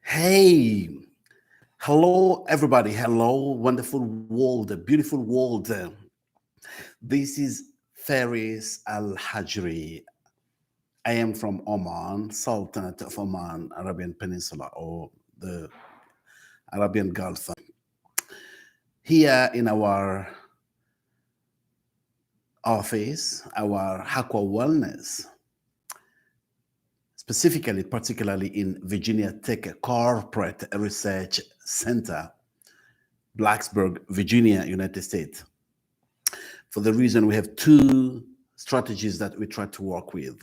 Hey, hello, everybody. Hello, wonderful world, beautiful world. This is Faris AlHajri. I am from Oman, Sultanate of Oman, Arabian Peninsula, or the Arabian Gulf. Here in our office, our Haqua Wellness, specifically, particularly in Virginia Tech Corporate Research Center, Blacksburg, Virginia, United States. For the reason we have two strategies that we try to work with.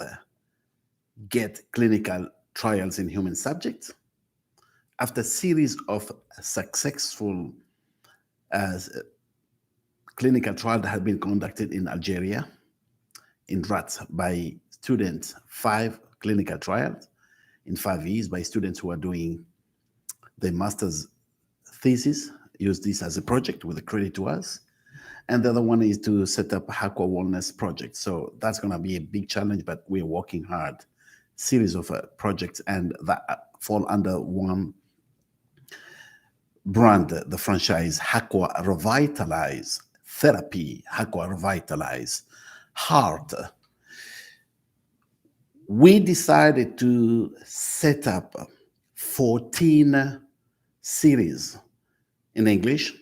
Get clinical trials in human subjects. After a series of successful clinical trials that have been conducted in Algeria, in rats by students, 5 clinical trials in 5 years by students who are doing their master's thesis, use this as a project with a credit to us. And the other one is to set up a Haqua Wellness project. So that's going to be a big challenge, but we're working hard. Series of projects, and that fall under one brand, the franchise Haqua Revitalize Therapy, Haqua Revitalize Heart. We decided to set up 14 series in English,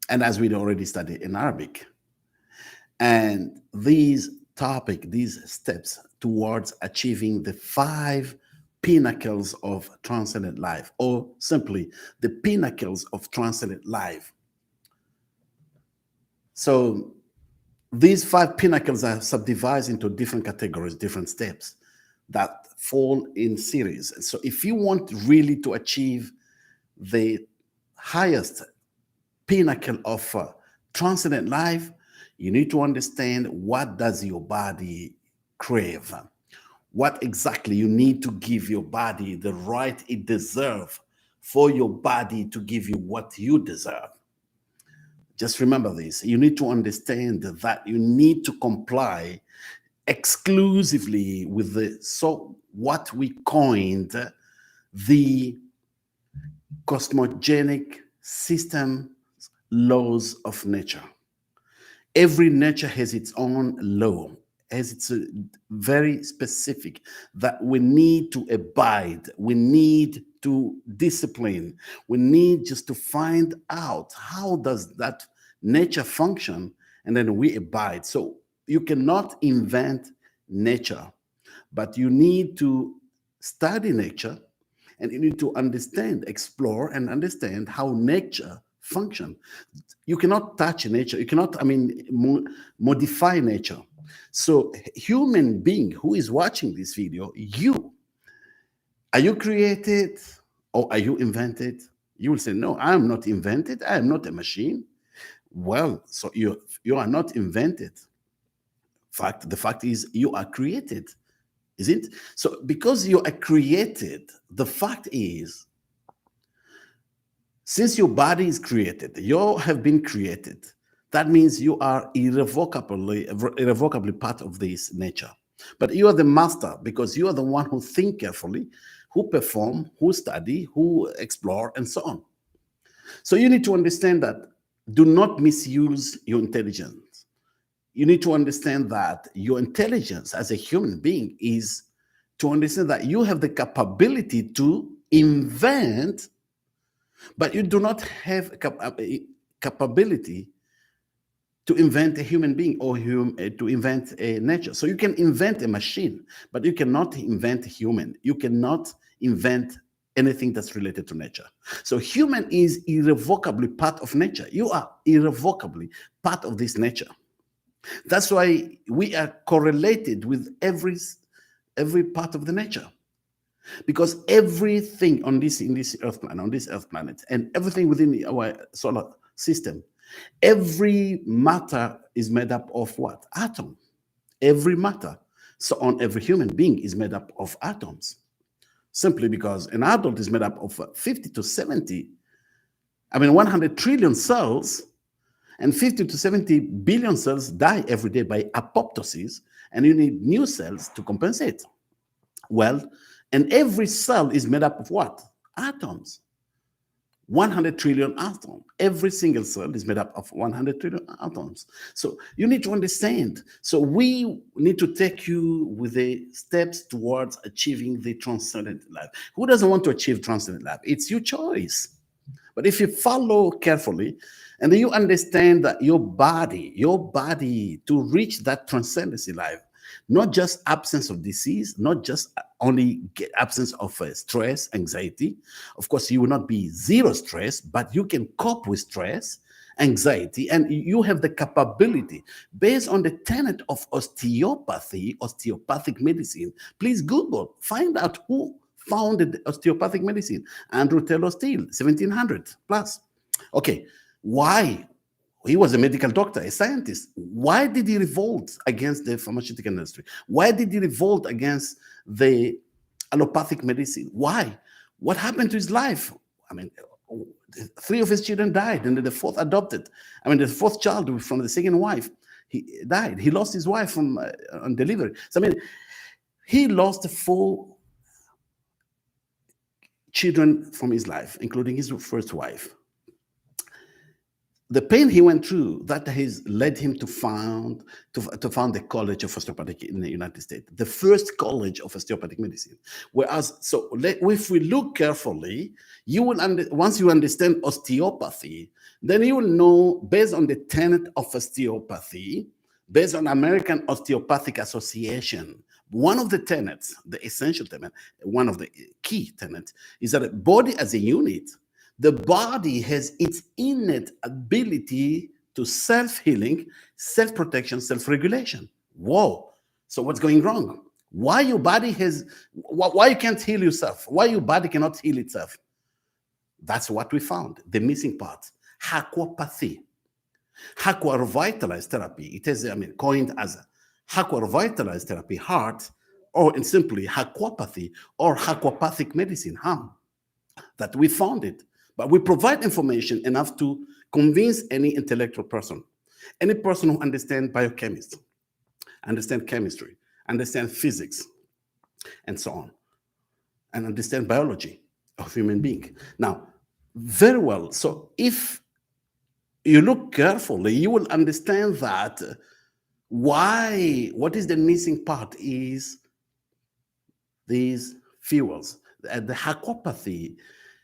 and as we'd already studied in Arabic. And these steps towards achieving the 5 pinnacles of transcendent life, or simply the pinnacles of transcendent life. So these 5 pinnacles are subdivided into different categories, different steps that fall in series. So if you want really to achieve the highest pinnacle of transcendent life, you need to understand what does your body crave, what exactly you need to give your body the right it deserves for your body to give you what you deserve. Just remember this. You need to understand that you need to comply exclusively with what we coined the cosmogenic system laws of nature. Every nature has its own law, has its very specific that we need to abide, we need to discipline, we need just to find out how does that nature function, and then we abide. So you cannot invent nature, but you need to study nature, and you need to understand, explore, and understand how nature function. You cannot touch nature. You cannot, modify nature. So human being who is watching this video, are you created or are you invented? You will say, no, I am not invented. I am not a machine. Well, so you are not invented. The fact is you are created, is it? So because you are created, the fact is, since your body is created, you have been created. That means you are irrevocably part of this nature. But you are the master because you are the one who think carefully, who perform, who study, who explore, and so on. So you need to understand that do not misuse your intelligence. You need to understand that your intelligence as a human being is to understand that you have the capability to invent, but you do not have a capability to invent a human being or to invent a nature. So you can invent a machine, but you cannot invent a human. You cannot invent anything that's related to nature. So human is irrevocably part of nature. You are irrevocably part of this nature. That's why we are correlated with every part of the nature. Because everything in this earth planet, and everything within our solar system, every matter is made up of what? Atom. Every matter. So on every human being is made up of atoms. Simply because an adult is made up of 50 to 70, 100 trillion cells, and 50 to 70 billion cells die every day by apoptosis, and you need new cells to compensate. Well, and every cell is made up of what? atoms. 100 trillion atoms. Every single cell is made up of 100 trillion atoms. So you need to understand. So we need to take you with the steps towards achieving the transcendent life. Who doesn't want to achieve transcendent life? It's your choice. But if you follow carefully, and then you understand that your body, to reach that transcendency life, not just absence of disease, not just only absence of stress, anxiety. Of course, you will not be zero stress, but you can cope with stress, anxiety, and you have the capability based on the tenet of osteopathy, osteopathic medicine. Please Google, find out who founded osteopathic medicine. Andrew Taylor Steele, 1700 plus. Okay, why? He was a medical doctor, a scientist. Why did he revolt against the pharmaceutical industry? Why did he revolt against the allopathic medicine? Why? What happened to his life? I mean, 3 of his children died, and the 4th adopted. I mean, the 4th child from the second wife, he died. He lost his wife from on delivery. So, I mean, he lost 4 children from his life, including his first wife. The pain he went through, that has led him to found the College of Osteopathic in the United States, the first college of osteopathic medicine. Whereas, so if we look carefully, you will once you understand osteopathy, then you will know, based on the tenet of osteopathy, based on American Osteopathic Association, one of the tenets, the essential tenet, one of the key tenets, is that the body as a unit, the body has its innate ability to self-healing, self-protection, self-regulation. Whoa. So what's going wrong? Why your body why you can't heal yourself? Why your body cannot heal itself? That's what we found, the missing part. Haquapathy. Aqua revitalized therapy. It is, coined as Aqua revitalized therapy, heart, or in simply Haquapathy or Haquapathic medicine, that we found it. But we provide information enough to convince any intellectual person, any person who understands biochemistry, understand chemistry, understand physics, and so on, and understand biology of human being. Now, very well. So if you look carefully, you will understand that what is the missing part is these fuels. The Haquapathy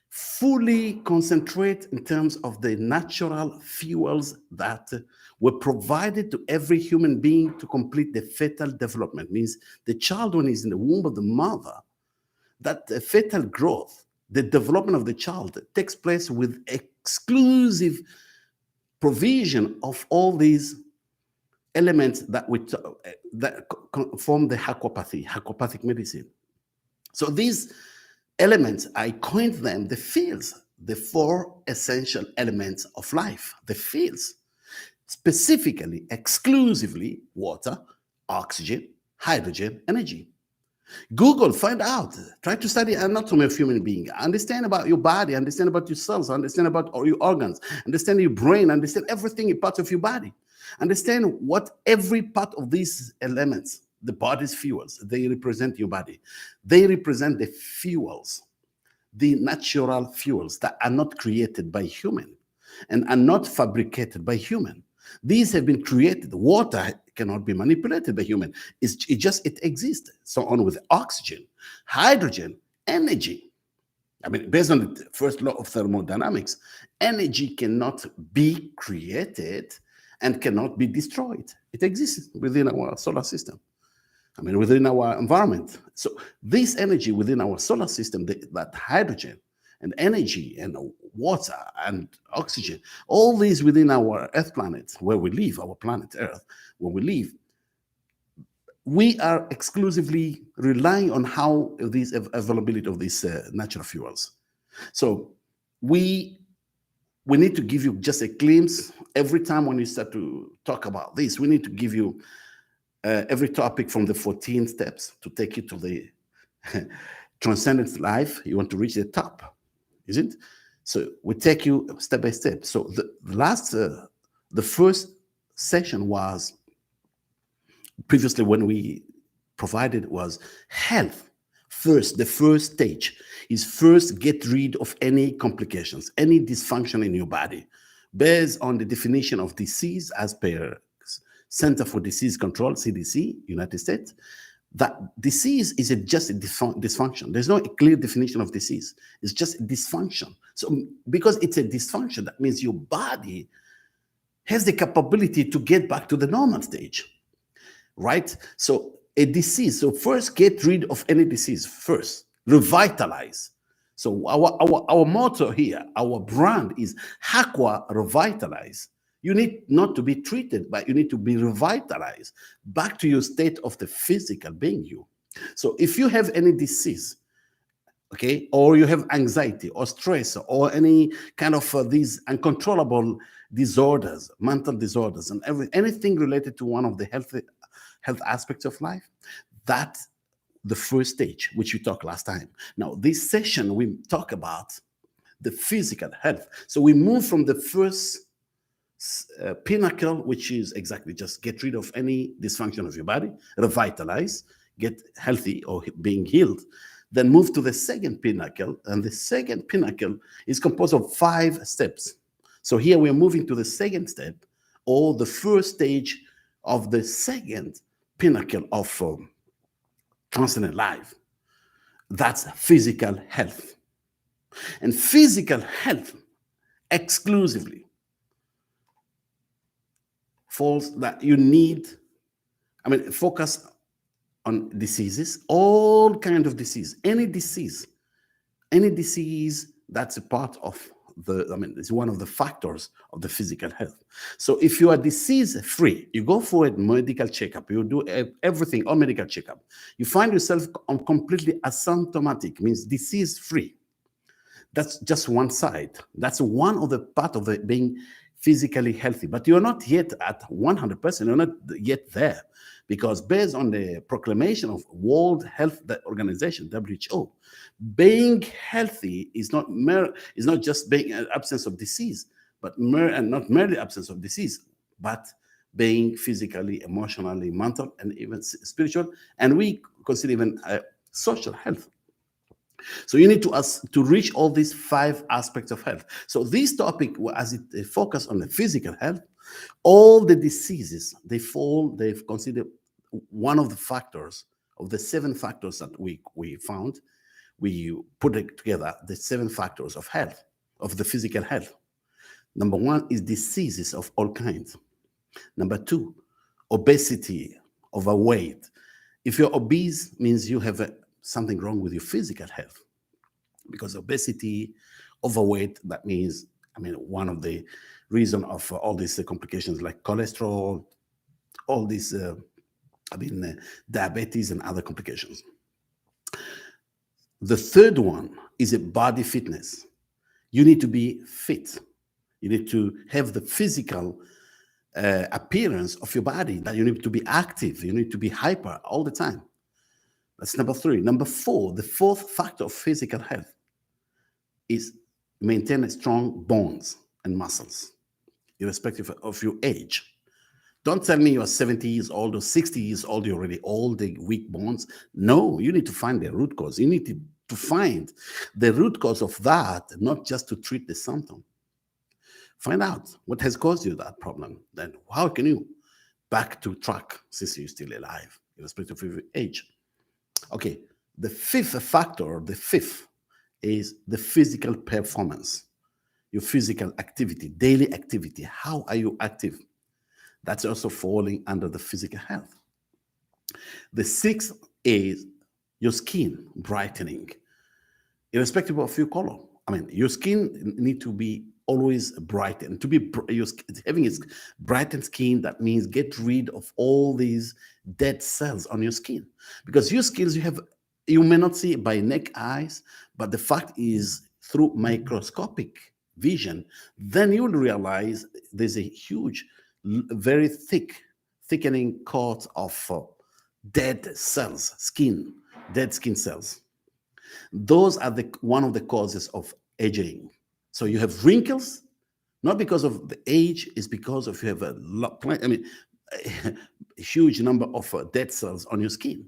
fully concentrate in terms of the natural fuels that were provided to every human being to complete the fetal development. Means the child, when he's in the womb of the mother, that the fetal growth, the development of the child takes place with exclusive provision of all these elements that form the Haquapathic medicine. So these elements, I coined them the fields, the 4 essential elements of life, the fields, specifically, exclusively water, oxygen, hydrogen, energy. Google, find out, try to study anatomy of human being, understand about your body, understand about your cells, understand about all your organs, understand your brain, understand everything, part of your body. Understand what every part of these elements, the body's fuels, they represent your body. They represent the fuels, the natural fuels that are not created by human and are not fabricated by human. These have been created. Water cannot be manipulated by human. It exists. So on with oxygen, hydrogen, energy. Based on the first law of thermodynamics, energy cannot be created and cannot be destroyed. It exists within our solar system. Within our environment. So this energy within our solar system, that hydrogen and energy and water and oxygen, all these within our Earth planet, where we live, our planet Earth, where we live, we are exclusively relying on how these availability of these natural fuels. So we need to give you just a glimpse. Every time when we start to talk about this, we need to give you every topic from the 14 steps to take you to the transcendent life. You want to reach the top, isn't it? So we take you step by step. So the first session was previously when we provided was health, First, the first stage is first get rid of any complications, any dysfunction in your body, based on the definition of disease as per Center for Disease Control, CDC, United States. That disease is just a dysfunction. There's no clear definition of disease. It's just a dysfunction. So because it's a dysfunction, that means your body has the capability to get back to the normal stage, right? So a disease, so first get rid of any disease first, revitalize. So our motto here, our brand is Haqua Revitalize. You need not to be treated, but you need to be revitalized back to your state of the physical being you. So if you have any disease, okay, or you have anxiety or stress or any kind of these uncontrollable disorders, mental disorders, and anything related to one of the health aspects of life, that's the first stage, which we talked last time. Now, this session, we talk about the physical health. So we move from the first pinnacle, which is exactly just get rid of any dysfunction of your body, revitalize, get healthy or being healed, then move to the second pinnacle. And the second pinnacle is composed of 5 steps. So here we're moving to the second step, or the first stage of the second pinnacle of Transcendent Life. That's physical health. And physical health exclusively falls that you need, focus on diseases, all kind of disease, any disease that's a part of it's one of the factors of the physical health. So if you are disease-free, you go for a medical checkup, you do everything, all medical checkup, you find yourself on completely asymptomatic, means disease-free. That's just one side. That's one of the part of the being physically healthy. But you're not yet at 100%. You're not yet there. Because based on the proclamation of World Health Organization, WHO, being healthy is not just being an absence of disease, but not merely absence of disease, but being physically, emotionally, mental, and even spiritual, and we consider even social health. So you need to reach all these 5 aspects of health. So this topic, as it focus on the physical health, all the diseases, they've considered one of the factors of the 7 factors that we found. We put it together, the 7 factors of health, of the physical health. Number 1 is diseases of all kinds. Number 2, obesity, overweight. If you're obese, means you have something wrong with your physical health, because obesity, overweight, that means, one of the reason of all these complications like cholesterol, all these, diabetes and other complications. The third one is a body fitness. You need to be fit. You need to have the physical appearance of your body, that you need to be active. You need to be hyper all the time. That's number 3. Number 4, the 4th factor of physical health is maintain strong bones and muscles, irrespective of your age. Don't tell me you're 70 years old or 60 years old, you're already all the weak bones. No, you need to find the root cause. You need to find the root cause of that, not just to treat the symptom. Find out what has caused you that problem. Then how can you back to track since you're still alive, irrespective of your age? Okay, the 5th factor, is the physical performance, your physical activity, daily activity. How are you active? That's also falling under the physical health. The 6th is your skin brightening, irrespective of your color. Your skin need to be always brightened. To be having a brightened skin, that means get rid of all these dead cells on your skin, because your skills you may not see by naked eyes, but the fact is through microscopic vision, then you will realize there's a huge, very thickening coat of dead cells, dead skin cells. Those are one of the causes of aging. So you have wrinkles, not because of the age, it's because of you have a huge number of dead cells on your skin.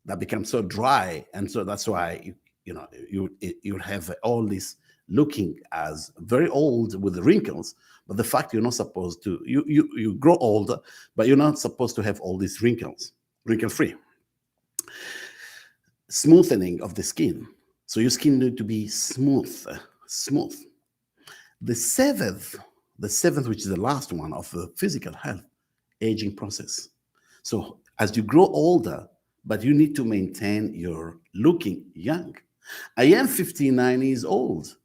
that becomes so dry, and so that's why you have all this looking as very old with the wrinkles. But the fact you're not supposed to, you grow older, but you're not supposed to have all these wrinkles, wrinkle free. Smoothening of the skin. So your skin need to be smooth. The seventh, which is the last one of the physical health, aging process. So as you grow older, but you need to maintain your looking young. I am 59 years old.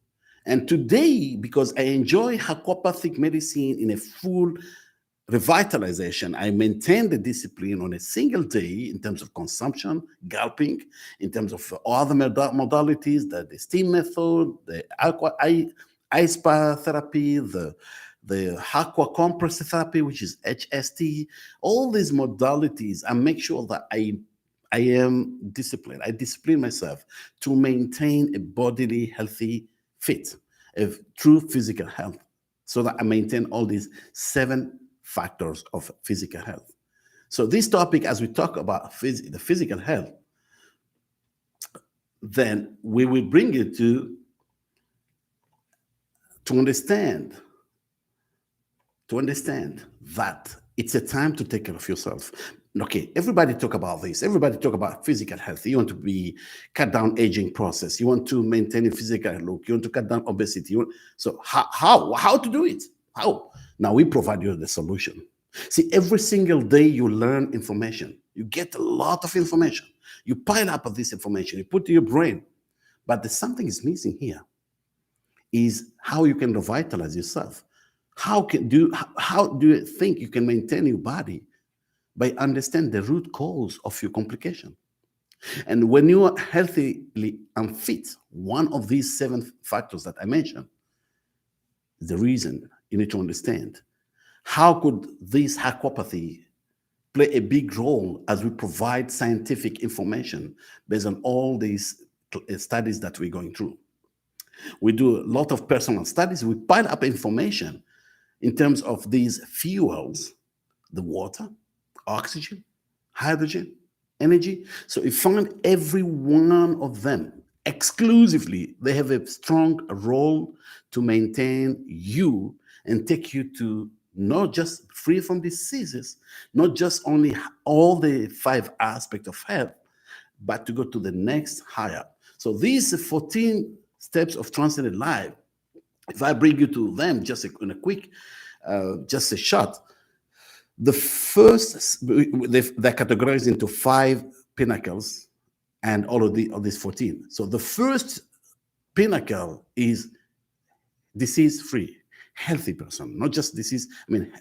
And today, because I enjoy Haquapathic medicine in a full revitalization, I maintain the discipline on a single day in terms of consumption, gulping, in terms of other modalities, the steam method, the ice bath therapy, the Aqua compress therapy, which is HST, all these modalities, and make sure that I am disciplined. I discipline myself to maintain a bodily healthy fit, a true physical health, so that I maintain all these 7 factors of physical health. So this topic, as we talk about the physical health, then we will bring you to understand that it's a time to take care of yourself. Okay, everybody talk about this. Everybody talk about physical health. You want to cut down aging process. You want to maintain a physical look. You want to cut down obesity. So how to do it? How? Now we provide you the solution. See, every single day you learn information. You get a lot of information. You pile up of this information. You put to your brain. But there's something is missing here. Is how you can revitalize yourself. How do you think you can maintain your body? By understanding the root cause of your complication. And when you are healthily unfit, one of these 7 factors that I mentioned is the reason you need to understand. How could this Haquapathy play a big role as we provide scientific information based on all these studies that we're going through? We do a lot of personal studies. We pile up information in terms of these fuels, the water, oxygen, hydrogen, energy. So we find every one of them exclusively, they have a strong role to maintain you and take you to not just free from diseases, not just only all the 5 aspects of health, but to go to the next higher. So these 14 steps of Transcendent Life, if I bring you to them just in a quick, just a shot, the first, they're categorized into 5 pinnacles and all of these 14. So the first pinnacle is disease-free, healthy person, not just disease. I mean,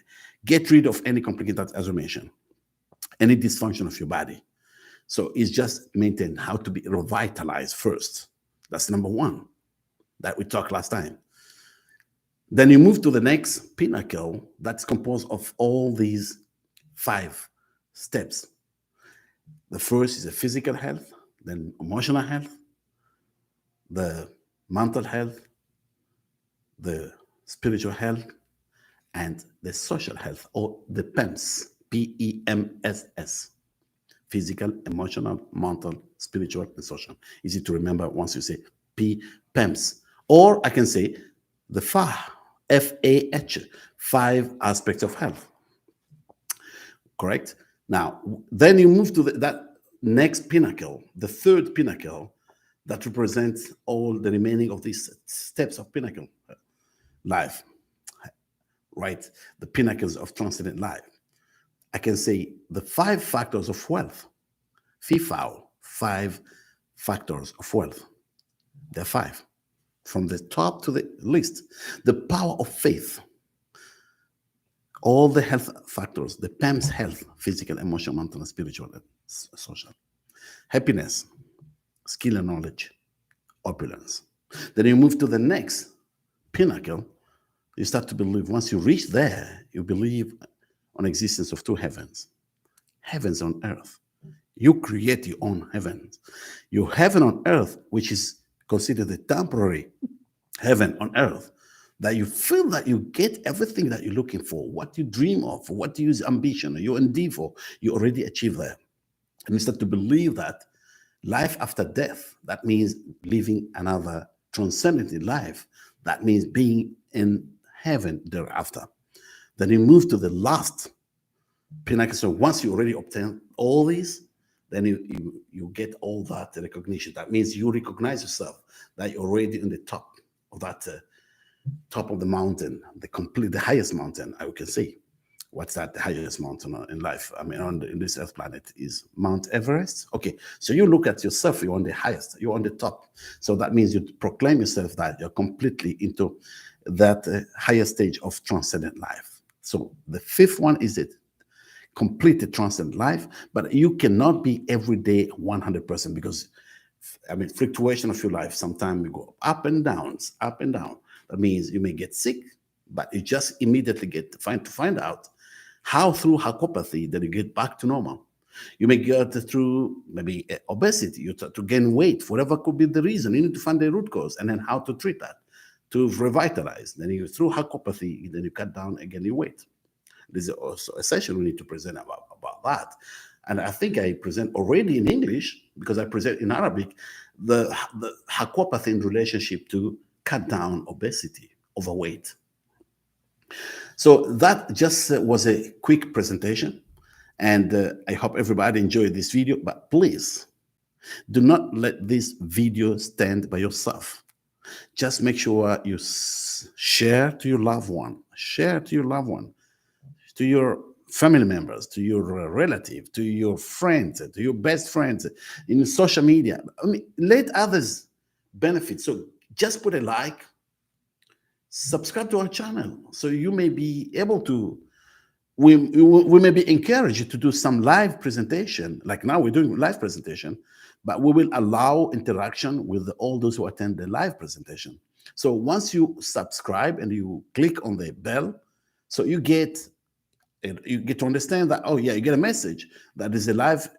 get rid of any complicated, as I mentioned, any dysfunction of your body. So it's just maintain how to be revitalized first. That's number 1 that we talked last time. Then you move to the next pinnacle that's composed of all these 5 steps. The first is the physical health, then emotional health, the mental health, the spiritual health, and the social health, or the PEMS, P-E-M-S-S. Physical, emotional, mental, spiritual, and social. Easy to remember once you say PEMS. Or I can say the FAH, F-A-H, 5 aspects of health. Correct? Now, then you move to that next pinnacle, the third pinnacle, that represents all the remaining of these steps of pinnacle life, right? The pinnacles of Transcendent Life. I can say the 5 factors of wealth, FIFAO, 5 factors of wealth. There are 5. From the top to the least, the power of faith, all the health factors, the PEMS health, physical, emotional, mental, and spiritual, and social. Happiness, skill and knowledge, opulence. Then you move to the next pinnacle. You start to believe, once you reach there, you believe on existence of 2 heavens. Heavens on earth. You create your own heavens. Your heaven on earth, which is considered the temporary heaven on earth, that you feel that you get everything that you're looking for, what you dream of, what you use ambition, your endeavor, you already achieve there. And you start to believe that Life after death, that means living another transcendent life. That means being in heaven thereafter. Then you move to the last pinnacle. So once you already obtain all these, then you get all that recognition. That means you recognize yourself that you're already in the top of that top of the mountain, the highest mountain I can say. What's that? The highest mountain in life? I mean, in this Earth planet is Mount Everest. Okay, so you look at yourself. You're on the highest. You're on the top. So that means you proclaim yourself that you're completely into that higher stage of transcendent life. So the fifth one is it completed transcendent life, but you cannot be every day 100% because, I mean, fluctuation of your life. Sometimes you go up and down, up and down. That means you may get sick, but you just immediately get to find out how through Haquapathy that you get back to normal. You may get through maybe obesity, you to gain weight, whatever could be the reason. You need to find the root cause and then how to treat that, to revitalize. Then you through Haquapathy, then you cut down again your weight. This is also a session we need to present about that. And I think I present already in English, because I present in Arabic, the Haquapathy in relationship to cut down obesity, overweight. So that just was a quick presentation. And I hope everybody enjoyed this video. But please, do not let this video stand by yourself. Just make sure you share to your loved one. Share to your loved one, to your family members, to your relative, to your friends, to your best friends, in social media. I mean, let others benefit. So just put a like, subscribe to our channel, so you may be able to, we may be encouraged to do some live presentation. Like now we're doing live presentation, but we will allow interaction with all those who attend the live presentation. So once you subscribe and you click on the bell, so you get to understand that, oh yeah, you get a message that there's a live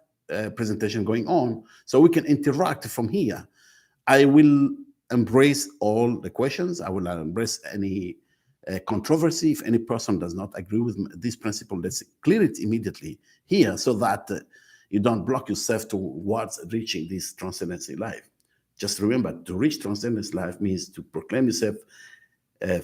presentation going on, so we can interact from here. I will embrace all the questions. I will embrace any controversy. If any person does not agree with this principle, let's clear it immediately here, so that you don't block yourself towards reaching this transcendency life. Just remember, to reach transcendence life means to proclaim yourself, I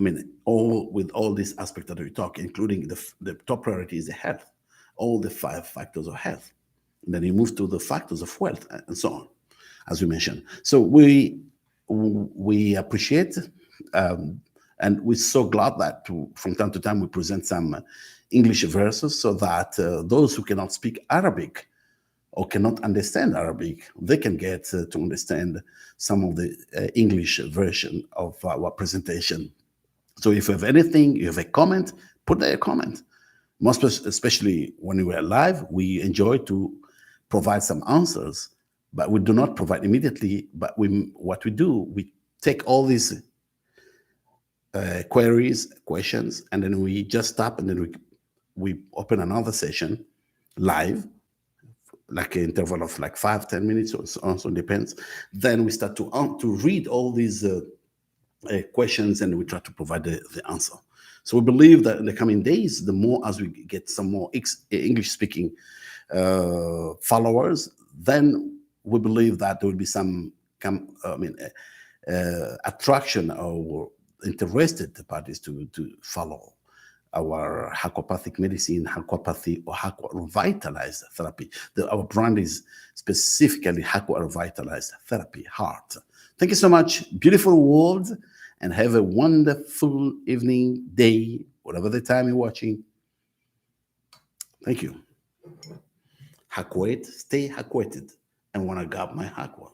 mean, with all these aspects that we talk, including the top priority is the health, all the 5 factors of health. And then you move to the factors of wealth and so on, as we mentioned. So we appreciate, and we're so glad that from time to time we present some English verses, so that those who cannot speak Arabic or cannot understand Arabic, they can get to understand some of the English version of our presentation. So if you have anything, you have a comment, put there a comment. Most especially when we are live, we enjoy to provide some answers, but we do not provide immediately. But what we do, we take all these queries, questions, and then we just stop, and then we open another session live, like an interval of like 5-10 minutes, or so, also depends. Then we start to read all these questions, and we try to provide the answer. So we believe that in the coming days, the more as we get some more English-speaking followers, then we believe that there will be some attraction or interested parties to follow our Haquapathic medicine, Haquapathy or Haqua Revitalized Therapy. Our brand is specifically Haqua Revitalized Therapy, Heart. Thank you so much, beautiful world, and have a wonderful evening, day, whatever the time you're watching. Thank you. Haquate, stay Haquated, and wanna grab my Haqua.